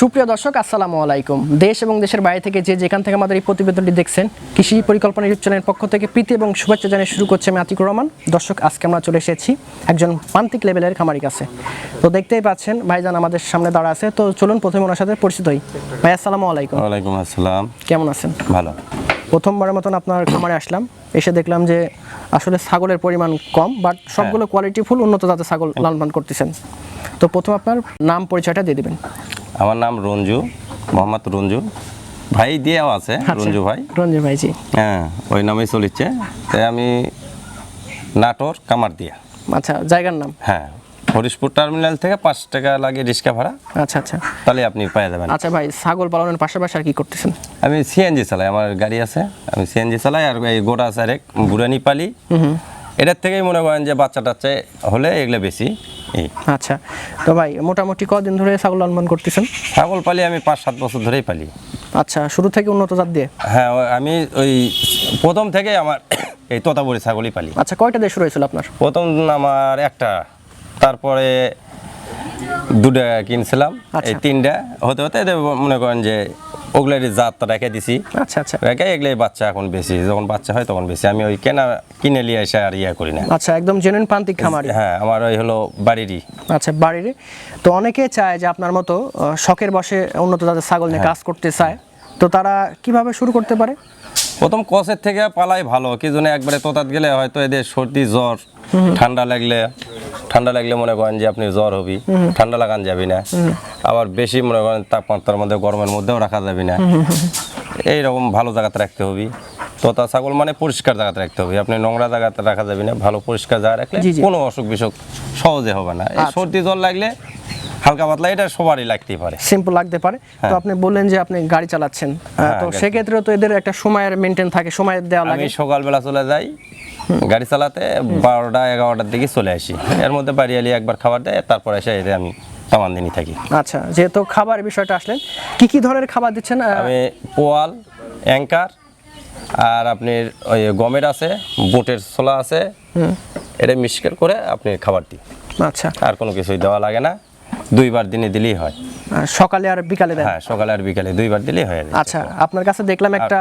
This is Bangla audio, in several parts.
সুপ্রিয় দর্শক আসসালামু আলাইকুম। দেশ এবং দেশের বাইরে থেকে যে যেখান থেকে আমাদের এই প্রতিবেদনটি দেখছেন, কৃষি পরিকল্পনা ইউটিউব চ্যানেলের পক্ষ থেকে প্রীতি এবং শুভেচ্ছা জানিয়ে শুরু করছে আমি আতিকুর রহমান। দর্শক, আজকে আমরা চলে এসেছি একজন প্রান্তিক লেভেলের খামারি কাছে। তো দেখতেই পাচ্ছেন ভাইজান আমাদের সামনে দাঁড়া আছে। তো চলুন প্রথমে ওনার সাথে পরিচিত হই। ভাই আসসালামু আলাইকুম। ওয়ালাইকুম আসসালাম। কেমন আছেন? ভালো। প্রথমবারের মতন আপনার খামারে আসলাম, এসে দেখলাম যে আসলে ছাগলের পরিমাণ কম, বাট সবগুলো কোয়ালিটিফুল উন্নত জাতের ছাগল লালন পালন করতেছেন। তো প্রথম আপনার নাম পরিচয়টা দিয়ে দিবেন। আমার নাম রঞ্জু, মোহাম্মদ রঞ্জু, ভাই দিয়েও আছে রঞ্জু ভাই। রঞ্জু ভাইজি, হ্যাঁ, ওই নামেই চলিচ্ছে। তাই আমি নাটোর কামার দিয়া। আচ্ছা, জায়গার নাম? হ্যাঁ, হরিশপুর টার্মিনাল থেকে 5 টাকা লাগে রিক্সা ভাড়া। আচ্ছা আচ্ছা, তাহলে আপনি পেয়ে যাবেন। আচ্ছা ভাই, ছাগল পালনের পাশাপাশি আর কি করতেছেন? আমি সিএনজি চালাই, আমার গাড়ি আছে, আমি সিএনজি চালাই। আর এই গোটা আছে আরেক বুড়ানি পালি, এটার থেকেই মনে করেন যে বাচ্চা টাচ্চা হলে এগুলো বেশি। এই আচ্ছা, তো ভাই মোটামুটি কদিন ধরে ছাগল লালন পালন করতেছেন? ছাগল পালি আমি 5-7 বছর ধরেই পালি। আচ্ছা, শুরু থেকে উন্নত জাত দিয়ে? হ্যাঁ, আমি ওই প্রথম থেকে আমার এই তোতাপুরি ছাগলই পালি। আচ্ছা, কয়টা দিয়ে শুরু হয়েছিল আপনার? প্রথম আমার একটা, তারপরে 2টা কিনছিলাম, এই 3টা হতে হতে মনে করেন যে ওগুলারই জাতটা রেখে দিছি। আচ্ছা আচ্ছা, রেখে এগুলোই বাচ্চা এখন বেশি, যখন বাচ্চা হয় তখন বেশি। আমি ওই কিনে নিয়ে এসে আর ইয়ে করি না। আচ্ছা, একদম জেনুইন প্রান্তিক খামারি? হ্যাঁ, আমার ওই হলো বাড়িরই। আচ্ছা, বাড়ির। তো অনেকে চায় যে আপনার মতো শখের বসে উন্নত জাতের ছাগল নিয়ে কাজ করতে চায়, তো তারা কিভাবে শুরু করতে পারে? প্রথম কসের থেকে পালাই ভালো, কি জন্য একবারে তোতাত গেলে হয়তো এদের সর্দি জ্বর, ঠান্ডা লাগলে মনে করেন যে আপনি জ্বর হবি, ঠান্ডা লাগান যাবি না। আবার বেশি মনে করেন তাপমাত্রার মধ্যে গরমের মধ্যেও রাখা যাবে না। এইরকম ভালো জায়গাতে রাখতে হবে। তোতা ছাগল মানে পরিষ্কার জায়গাতে রাখতে হবে, আপনি নোংরা জায়গাতে রাখা যাবে না। ভালো পরিষ্কার জায়গা রাখলে কোনো অসুখ বিসুখ সহজে হবে না। এই সর্দি জ্বর লাগলে হালকা পাতলা এটা সবারই লাগতেই পারে, সিম্পল লাগতে পারে। তো আপনি বললেন যে আপনি গাড়ি চালাচ্ছেন, তো সেক্ষেত্রে তো এদের একটা সময়ের মেনটেন থাকে, সময় দেওয়া লাগে। আমি সকালবেলা চলে যাই গাড়ি চালাতে, 12টা-11টার দিকে চলে আসি। এর মধ্যে বাড়ি এলে একবার খাবার দেয়, তারপর এসে এতে আমি সামান দিনই থাকি। আচ্ছা, যেহেতু খাবারের বিষয়টা আসলেন, কি কি ধরনের খাবার দিচ্ছেন? আমি পোয়াল, অ্যাঙ্কার, আর আপনার ওই গমের আছে, বুটের ছোলা আছে, এটা মিক্সচার করে আপনি খাবার দিই। আচ্ছা, আর কোনো কিছুই দেওয়া লাগে না, 2বার দিনে দিলেই হয়। সকালে আর বিকালে দেন? হ্যাঁ, সকালে আর বিকালে 2বার দিলেই হয়। আচ্ছা, আপনার কাছে দেখলাম একটা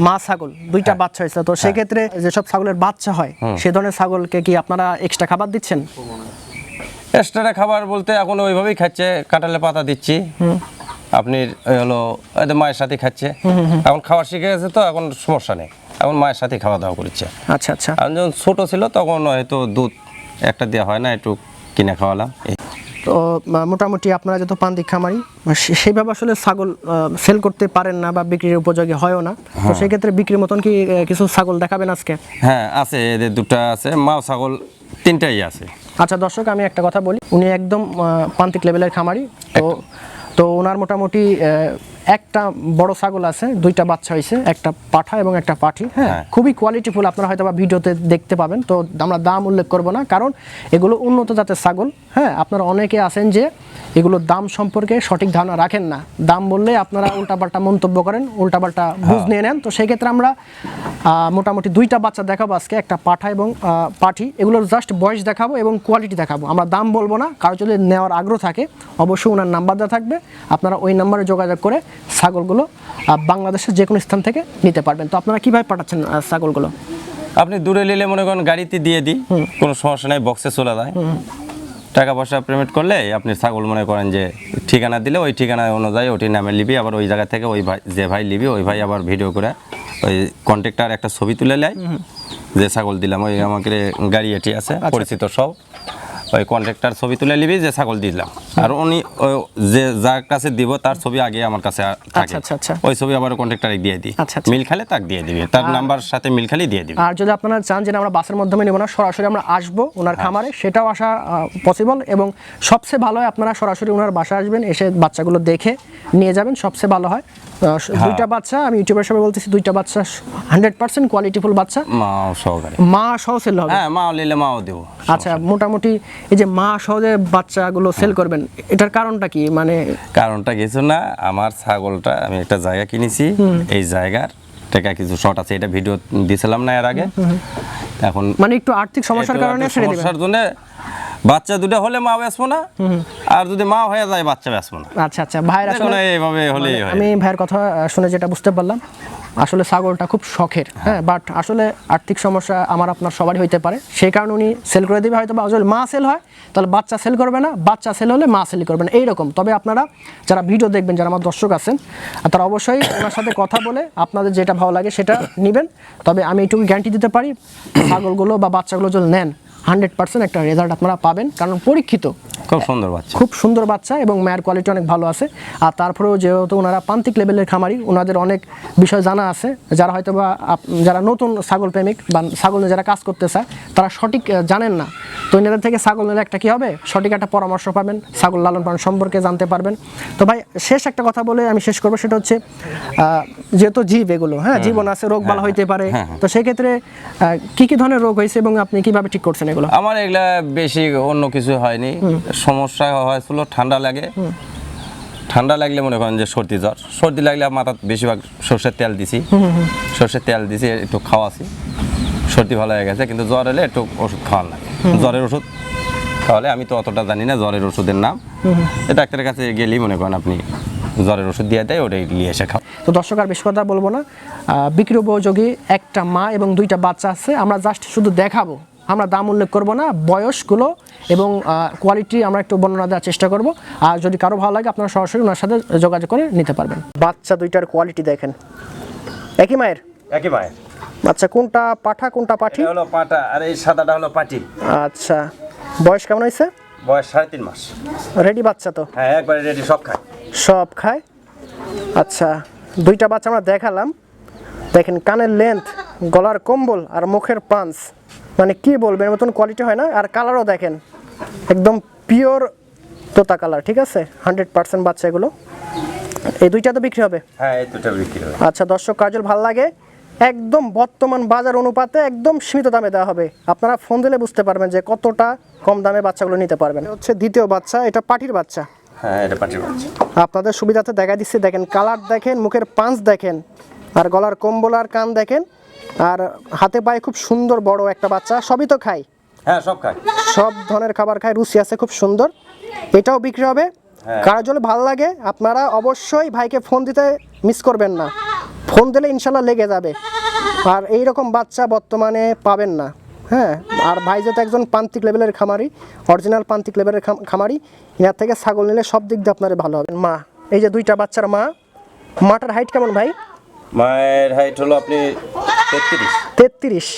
মা ছাগল 2টা বাচ্চা হয়েছে, তো সেক্ষেত্রে যেসব ছাগলের বাচ্চা হয় সে ধরনের ছাগলকে কি আপনারা এক্সট্রা খাবার দিচ্ছেন? এক্সট্রা খাবার বলতে এখন ওইভাবেই খাচ্ছে, কাঁঠালের পাতা দিচ্ছি। আপনি হলো এদের মায়ের সাথে খাচ্ছে, এখন খাওয়া শিখে গেছে, তো এখন সমস্যা নেই, এখন মায়ের সাথে খাওয়া দাওয়া করছে। আচ্ছা আচ্ছা, আর যখন ছোট ছিল তখন হয়তো দুধ একটা দেওয়া হয় না, একটু কিনে খাওয়ালাম। তো মোটামুটি আপনারা যত প্রান্তিক খামারি, সেইভাবে আসলে ছাগল সেল করতে পারেন না বা বিক্রির উপযোগী হয়ও না, তো সেক্ষেত্রে বিক্রির মতন কি কিছু ছাগল দেখাবেন আজকে? হ্যাঁ, আছে, এদের 2টা আছে, মা ছাগল 3টাই আছে। আচ্ছা দর্শক, আমি একটা কথা বলি, উনি একদম প্রান্তিক লেভেলের খামারি। তো ওনার মোটামুটি একটা বড় ছাগল আছে, 2টা বাচ্চা হয়েছে, একটা পাঠা এবং একটা পাঠি। হ্যাঁ, খুবই কোয়ালিটিফুল, আপনারা হয়তো বা ভিডিওতে দেখতে পাবেন। তো আমরা দাম উল্লেখ করব না, কারণ এগুলো উন্নত জাতের ছাগল। হ্যাঁ, আপনারা অনেকে আছেন যে এগুলোর দাম সম্পর্কে সঠিক ধারণা রাখেন না, দাম বললে আপনারা উল্টাপাল্টা মন্তব্য করেন, উল্টাপাল্টা বুঝ নিয়ে নেন। তো সেই ক্ষেত্রে আমরা মোটামুটি 2টা বাচ্চা দেখাবো আজকে, একটা পাঠা এবং পাঠি। এগুলোর জাস্ট বয়স দেখাবো এবং কোয়ালিটি দেখাবো, আমরা দাম বলবো না। কারো যদি নেওয়ার আগ্রহ থাকে অবশ্যই ওনার নাম্বার দেওয়া থাকবে, আপনারা ওই নাম্বারে যোগাযোগ করে ছাগলগুলো বাংলাদেশের যে কোনো স্থান থেকে নিতে পারবেন। তো আপনারা কিভাবে পাঠাচ্ছেন ছাগলগুলো? আপনি দূরে নিলে মনে করেন গাড়িতে দিয়ে দিই, কোনো সমস্যা নেই, বক্সে চলে যায়। টাকা পয়সা পেমেন্ট করলে আপনি ছাগল মনে করেন যে ঠিকানা দিলে ওই ঠিকানা অনুযায়ী ওটি নামে নিবি, আবার ওই জায়গা থেকে ওই ভাই যে ভাই নিবি ওই ভাই আবার ভিডিও করে ওই কন্ট্যাক্টার একটা ছবি তুলে নেয় যে ছাগল দিলাম, ওই আমাকে গাড়ি এটি আছে পরিচিত সব, ওই কন্ট্রাক্টর ছবি তুলে নিবি যে ছাগল দিলাম, আর উনি যে যার কাছে দিব তার ছবি আগে আমার কাছে থাকে। ওই ছবি আবার কন্ট্রাক্টরে দিয়ে দিই, মিল খালে তাক দিয়ে দিবি, তার নাম্বার সাথে মিল খালি দিয়ে দিবি। আর যদি আপনারা চান যে আমরা বাসের মাধ্যমে নেব না, সরাসরি আমরা আসবো ওনার খামারে, সেটাও আসা পসিবল। এবং সবচেয়ে ভালো হয় আপনারা সরাসরি ওনার বাসায় আসবেন, এসে বাচ্চাগুলো দেখে নিয়ে যাবেন, সবচেয়ে ভালো হয়। 2টা বাচ্চা, আমি ইউটিউবের সবাই বলতেছি, 2টা বাচ্চা 100% কোয়ালিটিফুল বাচ্চা, মা সহকারে, মা সহ সেল হবে। হ্যাঁ, মা নিলে মাও দেবো। আচ্ছা, মোটামুটি এই যে মা সহজে বাচ্চাগুলো সেল করবেন, এটার কারণটা কি? মানে কারণটা কিছু না, আমার ছাগলটা আমি একটা জায়গা কিনেছি, এই জায়গার টাকা কিছু শর্ট আছে, এটা ভিডিও দিয়েছিলাম না এর আগে। এখন মানে একটু আর্থিক সমস্যার কারণে ছেড়ে দিবেন? সমস্যার জন্য বাচ্চা দুটো হলে মা বেচবো না, আর যদি মা হয়ে যায় বাচ্চা বেচবো না। আচ্ছা আচ্ছা ভাইয়ের আসলে এইভাবে হলেই হয়। আমি ভাইয়ের কথা শুনে যেটা বুঝতে পারলাম, আসলে ছাগলটা খুব শখের, হ্যাঁ, বাট আসলে আর্থিক সমস্যা আমার আপনার সবারই হইতে পারে, সেই কারণে উনি সেল করে দিবে হয়তো, বা যদি মা সেল হয় তাহলে বাচ্চা সেল করবে না, বাচ্চা সেল হলে মা সেল করবে না, এইরকম। তবে আপনারা যারা ভিডিও দেখবেন, যারা আমার দর্শক আছেন, তারা অবশ্যই ওনার সাথে কথা বলে আপনাদের যেটা ভালো লাগে সেটা নেবেন। তবে আমি এইটুকু গ্যারান্টি দিতে পারি, ছাগলগুলো বা বাচ্চাগুলো যদি নেন 100% একটা রেজাল্ট আপনারা পাবেন, কারণ পরীক্ষিত। খুব সুন্দর বাচ্চা, খুব সুন্দর বাচ্চা এবং মায়ের কোয়ালিটি অনেক ভালো আছে। আর তারপরেও যেহেতু ওনারা প্রান্তিক লেভেলের খামারি, ওনাদের অনেক বিষয় জানা আছে, যারা হয়তো বা যারা নতুন ছাগল প্রেমিক বা ছাগল নিয়ে যারা কাজ করতে চায় তারা সঠিক জানেন না, তো এনাদের থেকে ছাগল নিলে একটা কী হবে, সঠিক একটা পরামর্শ পাবেন, ছাগল লালন পালন সম্পর্কে জানতে পারবেন। তো ভাই শেষ একটা কথা বলে আমি শেষ করবো, সেটা হচ্ছে যেহেতু জীব এগুলো, হ্যাঁ, জীবন আছে, রোগ বালা হইতে পারে, তো সেক্ষেত্রে কি কি ধরনের রোগ হয়েছে এবং আপনি কিভাবে ঠিক করছেন এগুলো? আমার এগুলা বেশি অন্য কিছু হয়নি, সমস্যা হয়েছিল ঠান্ডা লাগে, ঠান্ডা লাগলে মনে করেন যে সর্দি জ্বর, সর্দি লাগলে মাথা বেশিরভাগ সর্ষের তেল দিছি, সর্ষের তেল দিছি, একটু খাওয়াছি, সর্দি ভালো হয়ে গেছে। কিন্তু জ্বর এলে একটু ওষুধ খাওয়ার লাগে, জ্বরের ওষুধ খাওয়ালে, আমি তো অতটা জানি না জ্বরের ওষুধের নাম, ডাক্তারের কাছে গেলেই মনে করেন আপনি জ্বরের ওষুধ দিয়ে দেয়, ওটাই নিয়ে এসে খাও। তো দর্শক আর বেশি কথা বলবো না, বিক্রি উপযোগী একটা মা এবং 2টা বাচ্চা আছে, আমরা জাস্ট শুধু দেখাবো, আমরা দাম উল্লেখ করবো না, বয়সগুলো এবং কোয়ালিটি আমরা একটু বর্ণনা দেওয়ার চেষ্টা করব। আর যদি কারো ভালো লাগে আপনারা সরাসরি ওনার সাথে যোগাযোগ করে নিতে পারবেন। বাচ্চা 2টার কোয়ালিটি দেখেন, একই মায়ের, একই মায়ের আচ্ছা, কোনটা পাঠা কোনটা পাঠি? হলো পাটা, আর এই সাদাটা হলো পাটি। আচ্ছা, বয়স কেমন হয়েছে? বয়স 3.5 মাস। রেডি বাচ্চা তো? হ্যাঁ, একবারে রেডি, সব খায়, সব খায়। আচ্ছা, 2টা বাচ্চা আমরা দেখালাম, দেখেন কানের লেন্থ, গলার কম্বল আর মুখের পাঞ্চ, মানে কি বলবেন, মতন কোয়ালিটি হয় না। আর কালারও দেখেন, একদম পিওর তোতা কালার, ঠিক আছে, 100% বাচ্চা এগুলো। এই 2টা তো বিক্রি হবে? হ্যাঁ, এই দুটো বিক্রি হবে। আচ্ছা দর্শক, কাজল ভালো লাগে, একদম বর্তমান বাজার অনুপাতে একদম সীমিত দামে দেওয়া হবে, আপনারা ফোন দিলে বুঝতে পারবেন যে কতটা কম দামে বাচ্চাগুলো নিতে পারবেন। হচ্ছে দ্বিতীয় বাচ্চা, এটা পাটির বাচ্চা। হ্যাঁ, এটা পাটির বাচ্চা। আপনাদের সুবিধাতে দেখা দিচ্ছি, দেখেন কালার দেখেন, মুখের পাঞ্চ দেখেন, আর গলার কম্বল আর কান দেখেন, আর হাতে পায়ে খুব সুন্দর বড় একটা বাচ্চা। সবই তো খায়? হ্যাঁ, সব খায়, সব ধরনের খাবার খায়, রুচি আছে, খুব সুন্দর। এটাও বিক্রি হবে। কারো যদি ভালো লাগে আপনারা অবশ্যই ভাইকে ফোন দিতে মিস করবেন না, ফোন দিলে ইনশাল্লাহ লেগে যাবে। আর এইরকম বাচ্চা বর্তমানে পাবেন না, হ্যাঁ। আর ভাই যেহেতু একজন প্রান্তিক লেভেলের খামারি, অরিজিনাল প্রান্তিক লেভেলের খামারি, এনার থেকে ছাগল নিলে সব দিক দিয়ে আপনার ভালো হবে। মা, এই যে 2টা বাচ্চার মা, মাটার হাইট কেমন ভাই? মায়ের হাইট হলো আপনি 33।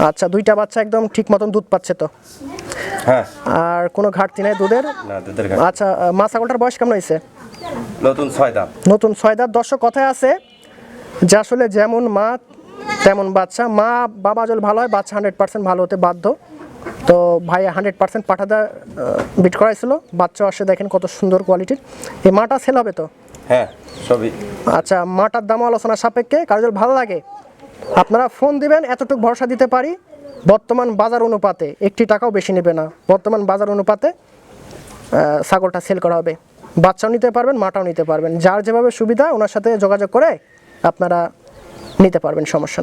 আচ্ছা, 2টা বাচ্চা একদম ঠিক মতন দুধ পাচ্ছে তো? হ্যাঁ। আর কোনো ঘাটতি নাই দুধের? না, দুধের ঘাটতি। আচ্ছা, মা ছাগলটার বয়স কেমন হয়েছে? নতুন 6 দাঁত। নতুন 6 দাঁত। দর্শক কথায় আছে যে আসলে যেমন মা তেমন বাচ্চা, মা বাবা যদি ভালো হয় বাচ্চা 100% ভালো হতে বাধ্য। তো ভাই 100% পাঠাদা বিট করাইছিল, বাচ্চা আসে দেখেন কত সুন্দর কোয়ালিটির। এই মাটা সেল হবে তো? হ্যাঁ, সবই। আচ্ছা, মাটার দাম আলোচনা সাপেক্ষে, কারো যদি ভালো লাগে আপনারা ফোন দিবেন, এতটুকু ভরসা দিতে পারি, বর্তমান বাজার অনুপাতে 1 টাকাও বেশি নেবে না, বর্তমান বাজার অনুপাতে ছাগলটা সেল করা হবে। বাচ্চাও নিতে পারবেন, মাটাও নিতে পারবেন, যার যেভাবে সুবিধা ওনার সাথে যোগাযোগ করে আপনারা নিতে পারবেন, সমস্যা।